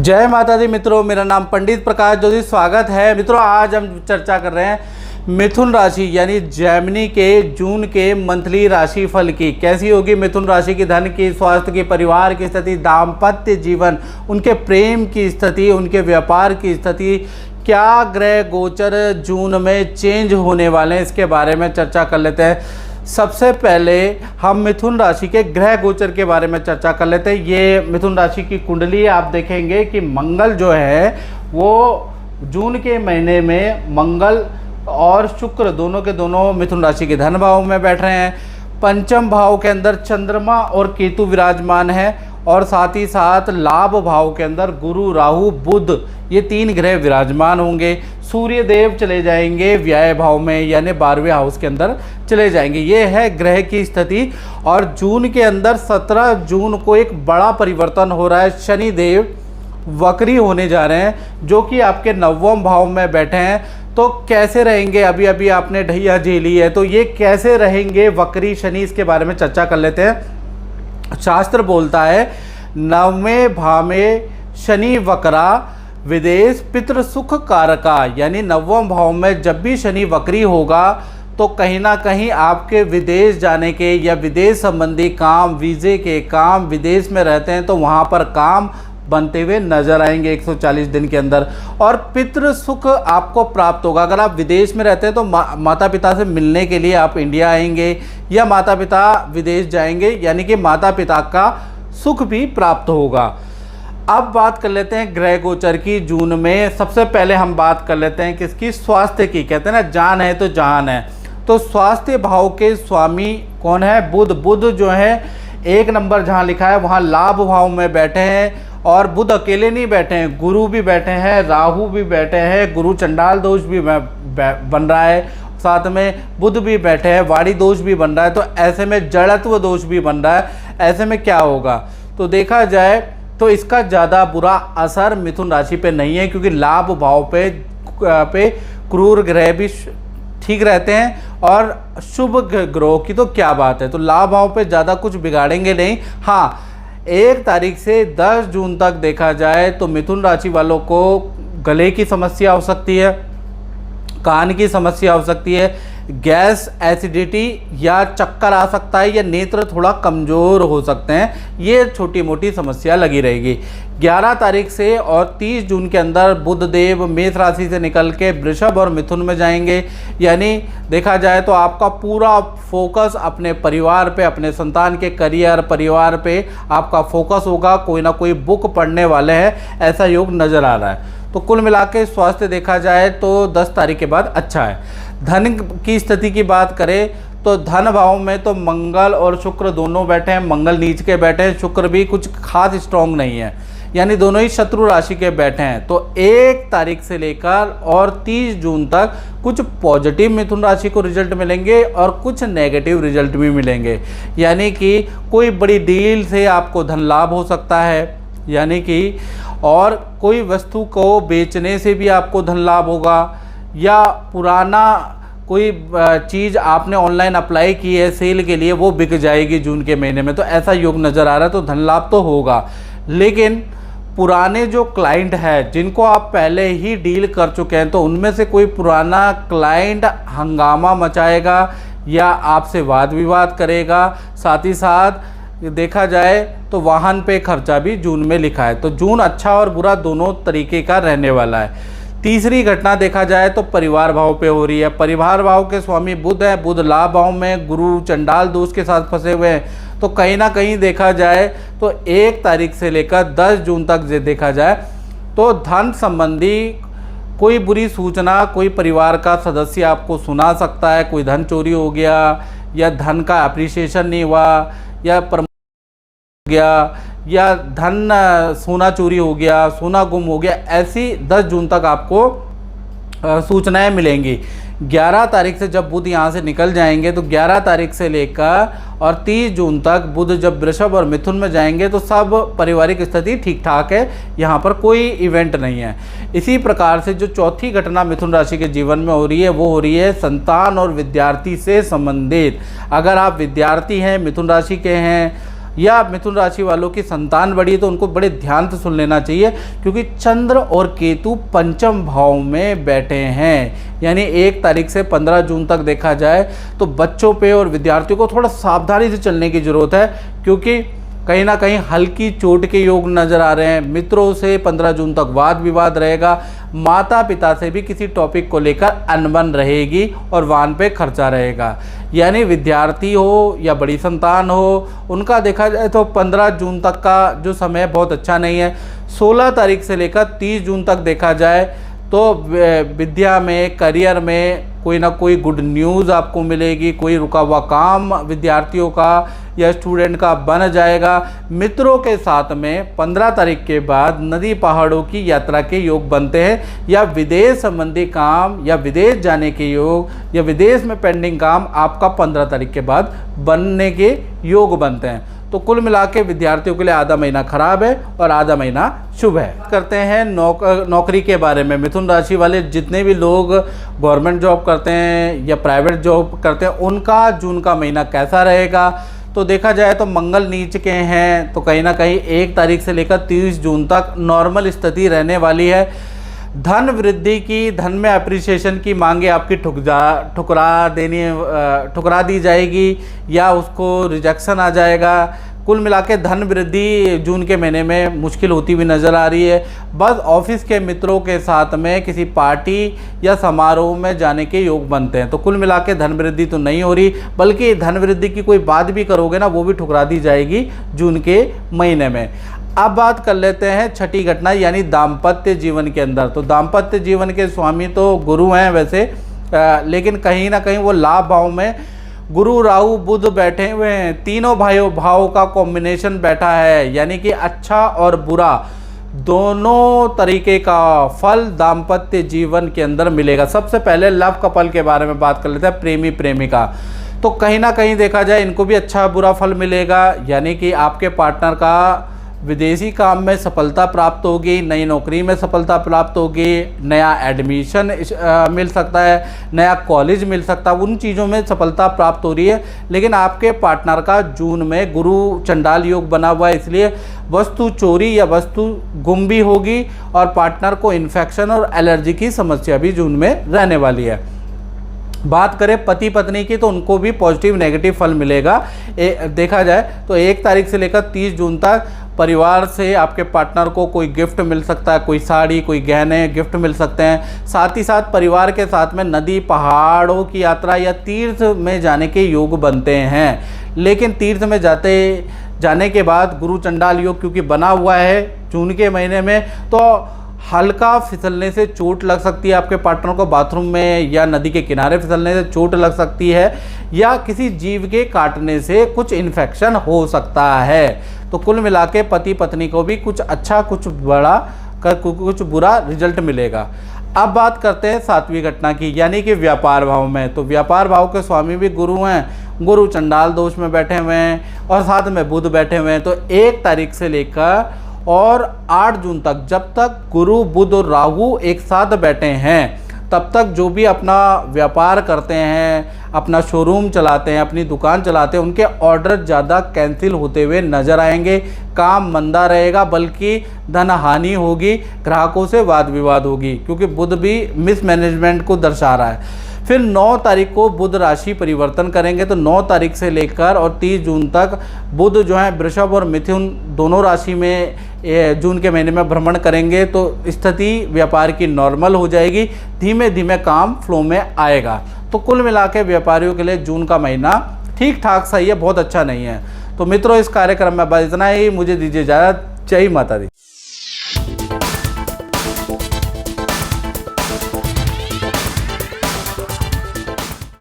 जय माता दी मित्रों, मेरा नाम पंडित प्रकाश जोशी। स्वागत है मित्रों। आज हम चर्चा कर रहे हैं मिथुन राशि यानी जेमिनी के जून के मंथली राशि फल की। कैसी होगी मिथुन राशि की? धन की, स्वास्थ्य की, परिवार की स्थिति, दाम्पत्य जीवन, उनके प्रेम की स्थिति, उनके व्यापार की स्थिति, क्या ग्रह गोचर जून में चेंज होने वाले हैं, इसके बारे में चर्चा कर लेते हैं। सबसे पहले हम मिथुन राशि के ग्रह गोचर के बारे में चर्चा कर लेते हैं। ये मिथुन राशि की कुंडली आप देखेंगे कि मंगल जो है वो जून के महीने में मंगल और शुक्र दोनों के दोनों मिथुन राशि के धन भाव में बैठ रहे हैं। पंचम भाव के अंदर चंद्रमा और केतु विराजमान है और साथ ही साथ लाभ भाव के अंदर गुरु, राहु, बुध ये तीन ग्रह विराजमान होंगे। सूर्य देव चले जाएंगे व्यय भाव में यानी 12वें हाउस के अंदर चले जाएंगे। ये है ग्रह की स्थिति। और जून के अंदर 17 जून को एक बड़ा परिवर्तन हो रहा है। शनि देव वक्री होने जा रहे हैं जो कि आपके 9वें भाव में बैठे हैं। तो कैसे रहेंगे? अभी अभी आपने ढैया झेली है, तो ये कैसे रहेंगे वक्री शनि, इसके बारे में चर्चा कर लेते हैं। शास्त्र बोलता है 9वें भाव में शनि वक्रा विदेश पितृ सुख कारका, यानी 9वें भाव में जब भी शनि वक्री होगा तो कहीं ना कहीं आपके विदेश जाने के या विदेश संबंधी काम, वीज़े के काम, विदेश में रहते हैं तो वहाँ पर काम बनते हुए नजर आएंगे 140 दिन के अंदर। और पितृ सुख आपको प्राप्त होगा। अगर आप विदेश में रहते हैं तो माता पिता से मिलने के लिए आप इंडिया आएंगे या माता पिता विदेश जाएंगे, यानी कि माता पिता का सुख भी प्राप्त होगा। अब बात कर लेते हैं ग्रह गोचर की जून में। सबसे पहले हम बात कर लेते हैं किसकी? स्वास्थ्य की। कहते हैं ना जान है तो जहान है। तो स्वास्थ्य भाव के स्वामी कौन है? बुध। बुध जो है 1 नंबर जहां लिखा है वहां लाभ भाव में बैठे हैं। और बुध अकेले नहीं बैठे हैं, गुरु भी बैठे हैं, राहु भी बैठे हैं, गुरु चंडाल दोष भी बन रहा है, साथ में बुध भी बैठे हैं, वाणी दोष भी बन रहा है। तो ऐसे में जड़त्व दोष भी बन रहा है। ऐसे में क्या होगा? तो देखा जाए तो इसका ज़्यादा बुरा असर मिथुन राशि पे नहीं है, क्योंकि लाभ भाव पे क्रूर ग्रह भी ठीक रहते हैं और शुभ ग्रहों की तो क्या बात है। तो लाभ भाव पे ज़्यादा कुछ बिगाड़ेंगे नहीं। हाँ, 1 तारीख से 10 जून तक देखा जाए तो मिथुन राशि वालों को गले की समस्या हो सकती है, कान की समस्या हो सकती है, गैस, एसिडिटी या चक्कर आ सकता है, या नेत्र थोड़ा कमज़ोर हो सकते हैं। ये छोटी मोटी समस्या लगी रहेगी। 11 तारीख से और 30 जून के अंदर बुध देव मेष राशि से निकल के वृषभ और मिथुन में जाएंगे। यानी देखा जाए तो आपका पूरा फोकस अपने परिवार पे, अपने संतान के करियर, परिवार पे आपका फोकस होगा। कोई ना कोई बुक पढ़ने वाले हैं, ऐसा योग नज़र आ रहा है। तो कुल मिला के स्वास्थ्य देखा जाए तो 10 तारीख के बाद अच्छा है। धन की स्थिति की बात करें तो धन भाव में तो मंगल और शुक्र दोनों बैठे हैं। मंगल नीच के बैठे हैं, शुक्र भी कुछ खास स्ट्रॉन्ग नहीं है, यानी दोनों ही शत्रु राशि के बैठे हैं। तो 1 तारीख से लेकर और 30 जून तक कुछ पॉजिटिव मिथुन राशि को रिजल्ट मिलेंगे और कुछ नेगेटिव रिजल्ट भी मिलेंगे। यानी कि कोई बड़ी डील से आपको धन लाभ हो सकता है, यानी कि और कोई वस्तु को बेचने से भी आपको धन लाभ होगा, या पुराना कोई चीज़ आपने ऑनलाइन अप्लाई की है सेल के लिए, वो बिक जाएगी जून के महीने में। तो ऐसा योग नज़र आ रहा है। तो धन लाभ तो होगा, लेकिन पुराने जो क्लाइंट है जिनको आप पहले ही डील कर चुके हैं, तो उनमें से कोई पुराना क्लाइंट हंगामा मचाएगा या आपसे वाद विवाद करेगा। साथ ही साथ देखा जाए तो वाहन पे खर्चा भी जून में लिखा है। तो जून अच्छा और बुरा दोनों तरीके का रहने वाला है। तीसरी घटना देखा जाए तो परिवार भाव पे हो रही है। परिवार भाव के स्वामी बुध है। बुध लाभ भाव में गुरु चंडाल दोष के साथ फंसे हुए हैं। तो कहीं ना कहीं देखा जाए तो 1 तारीख से लेकर 10 जून तक देखा जाए तो धन संबंधी कोई बुरी सूचना कोई परिवार का सदस्य आपको सुना सकता है। कोई धन चोरी हो गया, या धन का अप्रिसिएशन नहीं हुआ, या गया, या धन सोना चोरी हो गया, सोना गुम हो गया। ऐसी 10 जून तक आपको सूचनाएं मिलेंगी। 11 तारीख से जब बुध यहाँ से निकल जाएंगे तो 11 तारीख से लेकर और 30 जून तक बुध जब वृषभ और मिथुन में जाएंगे तो सब पारिवारिक स्थिति ठीक ठाक है, यहाँ पर कोई इवेंट नहीं है। इसी प्रकार से जो चौथी घटना मिथुन राशि के जीवन में हो रही है वो हो रही है संतान और विद्यार्थी से संबंधित। अगर आप विद्यार्थी हैं, मिथुन राशि के हैं, या मिथुन राशि वालों की संतान बड़ी है तो उनको बड़े ध्यान से सुन लेना चाहिए, क्योंकि चंद्र और केतु पंचम भाव में बैठे हैं। यानी 1 तारीख से 15 जून तक देखा जाए तो बच्चों पे और विद्यार्थियों को थोड़ा सावधानी से चलने की ज़रूरत है, क्योंकि कहीं ना कहीं हल्की चोट के योग नज़र आ रहे हैं। मित्रों से 15 जून तक वाद विवाद रहेगा। माता पिता से भी किसी टॉपिक को लेकर अनबन रहेगी और वाहन पे खर्चा रहेगा। यानी विद्यार्थी हो या बड़ी संतान हो, उनका देखा जाए तो 15 जून तक का जो समय बहुत अच्छा नहीं है। 16 तारीख से लेकर 30 जून तक देखा जाए तो विद्या में, करियर में कोई ना कोई गुड न्यूज़ आपको मिलेगी। कोई रुका हुआ काम विद्यार्थियों का या स्टूडेंट का बन जाएगा। मित्रों के साथ में 15 तारीख के बाद नदी पहाड़ों की यात्रा के योग बनते हैं, या विदेश संबंधी काम या विदेश जाने के योग या विदेश में पेंडिंग काम आपका 15 तारीख के बाद बनने के योग बनते हैं। तो कुल मिला के विद्यार्थियों के लिए आधा महीना खराब है और आधा महीना शुभ है। करते हैं नौकरी के बारे में। मिथुन राशि वाले जितने भी लोग गवर्नमेंट जॉब करते हैं या प्राइवेट जॉब करते हैं, उनका जून का महीना कैसा रहेगा? तो देखा जाए तो मंगल नीच के हैं, तो कहीं ना कहीं 1 तारीख से लेकर 30 जून तक नॉर्मल स्थिति रहने वाली है। धन वृद्धि की, धन में अप्रिसिएशन की मांगे आपकी ठुकरा दी जाएगी या उसको रिजेक्शन आ जाएगा। कुल मिला के धन वृद्धि जून के महीने में मुश्किल होती हुई नज़र आ रही है। बस ऑफिस के मित्रों के साथ में किसी पार्टी या समारोह में जाने के योग बनते हैं। तो कुल मिला के धन वृद्धि तो नहीं हो रही, बल्कि धन वृद्धि की कोई बात भी करोगे ना, वो भी ठुकरा दी जाएगी जून के महीने में। अब बात कर लेते हैं छठी घटना, यानी दाम्पत्य जीवन के अंदर। तो दाम्पत्य जीवन के स्वामी तो गुरु हैं वैसे, लेकिन कहीं ना कहीं वो लाभ भाव में गुरु, राहु, बुध बैठे हुए हैं। तीनों भाव का कॉम्बिनेशन बैठा है, यानी कि अच्छा और बुरा दोनों तरीके का फल दाम्पत्य जीवन के अंदर मिलेगा। सबसे पहले लव कपल के बारे में बात कर लेते हैं, प्रेमी प्रेमिका। तो कहीं ना कहीं देखा जाए इनको भी अच्छा बुरा फल मिलेगा, यानी कि आपके पार्टनर का विदेशी काम में सफलता प्राप्त होगी, नई नौकरी में सफलता प्राप्त होगी, नया एडमिशन मिल सकता है, नया कॉलेज मिल सकता है, उन चीज़ों में सफलता प्राप्त हो रही है। लेकिन आपके पार्टनर का जून में गुरु चंडाल योग बना हुआ है, इसलिए वस्तु चोरी या वस्तु गुम भी होगी और पार्टनर को इन्फेक्शन और एलर्जी की समस्या भी जून में रहने वाली है। बात करें पति पत्नी की, तो उनको भी पॉजिटिव नेगेटिव फल मिलेगा। देखा जाए तो 1 तारीख से लेकर 30 जून तक परिवार से आपके पार्टनर को कोई गिफ्ट मिल सकता है, कोई साड़ी, कोई गहने गिफ्ट मिल सकते हैं। साथ ही साथ परिवार के साथ में नदी पहाड़ों की यात्रा या तीर्थ में जाने के योग बनते हैं। लेकिन तीर्थ में जाने के बाद गुरु चंडाल योग क्योंकि बना हुआ है जून के महीने में, तो हल्का फिसलने से चोट लग सकती है आपके पार्टनर को, बाथरूम में या नदी के किनारे फिसलने से चोट लग सकती है, या किसी जीव के काटने से कुछ इन्फेक्शन हो सकता है। तो कुल मिला के पति पत्नी को भी कुछ अच्छा, कुछ बड़ा, कुछ बुरा रिजल्ट मिलेगा। अब बात करते हैं 7वीं घटना की, यानी कि व्यापार भाव में। तो व्यापार भाव के स्वामी भी गुरु हैं, गुरु चंडाल दोष में बैठे हुए हैं और साथ में बुध बैठे हुए हैं। तो 1 तारीख से लेकर और 8 जून तक, जब तक गुरु, बुध और राहु एक साथ बैठे हैं, तब तक जो भी अपना व्यापार करते हैं, अपना शोरूम चलाते हैं, अपनी दुकान चलाते हैं, उनके ऑर्डर ज़्यादा कैंसिल होते हुए नज़र आएंगे। काम मंदा रहेगा, बल्कि धन हानि होगी, ग्राहकों से वाद विवाद होगी, क्योंकि बुध भी मिसमैनेजमेंट को दर्शा रहा है। फिर 9 तारीख को बुध राशि परिवर्तन करेंगे, तो 9 तारीख से लेकर और 30 जून तक बुध जो है वृषभ और मिथुन दोनों राशि में जून के महीने में भ्रमण करेंगे। तो स्थिति व्यापार की नॉर्मल हो जाएगी, धीमे धीमे काम फ्लो में आएगा। तो कुल मिला के व्यापारियों के लिए जून का महीना ठीक ठाक सही है, बहुत अच्छा नहीं है। तो मित्रों, इस कार्यक्रम में बस इतना ही। मुझे दीजिए इजाज़त। जय माता दी।